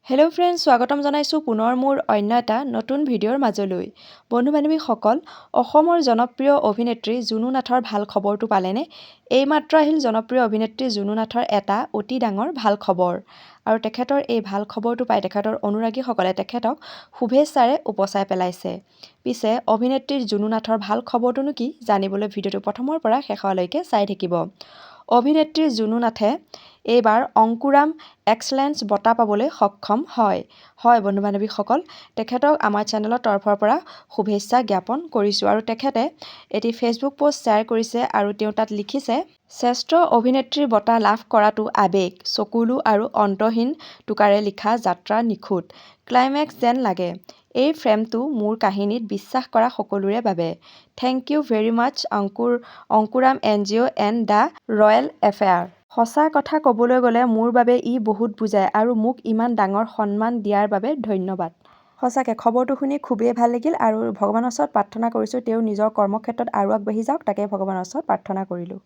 Hello' friends, স্বাগতম জনাইছোঁ পুনৰ মোৰ অন্য এটা নতুন ভিডিঅ'ৰ মাজলৈ। বন্ধু বান্ধৱীসকল, অসমৰ জনপ্ৰিয় অভিনেত্ৰী জুনু নাথৰ ভাল খবৰটো পালেনে? এইমাত্ৰ আহিল জনপ্ৰিয় অভিনেত্ৰী জুনু নাথৰ এটা অতি ডাঙৰ ভাল খবৰ। আৰু তেখেতৰ এই ভাল খবৰটো পাই তেখেতৰ অনুৰাগীসকলে তেখেতক শুভেচ্ছাৰে উপচাই পেলাইছে। পিছে অভিনেত্ৰী জুনু নাথৰ ভাল খবৰটোনো কি? জানিবলৈ ভিডিঅ'টো প্ৰথমৰ পৰা শেষলৈকে চাই থাকিব। অভিনেত্ৰী জুনু নাথে এইবাৰ অংকুৰাম এক্সেলেঞ্চ বঁটা পাবলৈ সক্ষম হয়। বন্ধু বান্ধৱীসকল, তেখেতক আমাৰ চেনেলৰ তৰফৰ পৰা শুভেচ্ছা জ্ঞাপন কৰিছোঁ। আৰু তেখেতে এটি ফেচবুক পোষ্ট শ্বেয়াৰ কৰিছে আৰু তেওঁ তাত লিখিছে, শ্ৰেষ্ঠ অভিনেত্ৰীৰ বঁটা লাভ কৰাটো আৱেগ, চকুলো আৰু অন্তহীন টোকাৰে লিখা যাত্ৰা নিখুঁত, ক্লাইমেক্স যেন লাগে। এই ফ্ৰেমটো মোৰ কাহিনীত বিশ্বাস কৰা সকলোৰে বাবে। Thank you very much Ankuram NGO and the royal affair. সঁচা কথা ক'বলৈ গ'লে মোৰ বাবে ই বহুত বুজায় আৰু মোক ইমান ডাঙৰ সন্মান দিয়াৰ বাবে ধন্যবাদ। সঁচাকৈ খবৰটো শুনি খুবেই ভাল লাগিল আৰু ভগৱানৰ ওচৰত প্ৰাৰ্থনা কৰিছোঁ তেওঁ নিজৰ কৰ্মক্ষেত্ৰত আৰু আগবাঢ়ি যাওক, তাকে ভগৱানৰ ওচৰত প্ৰাৰ্থনা কৰিলোঁ।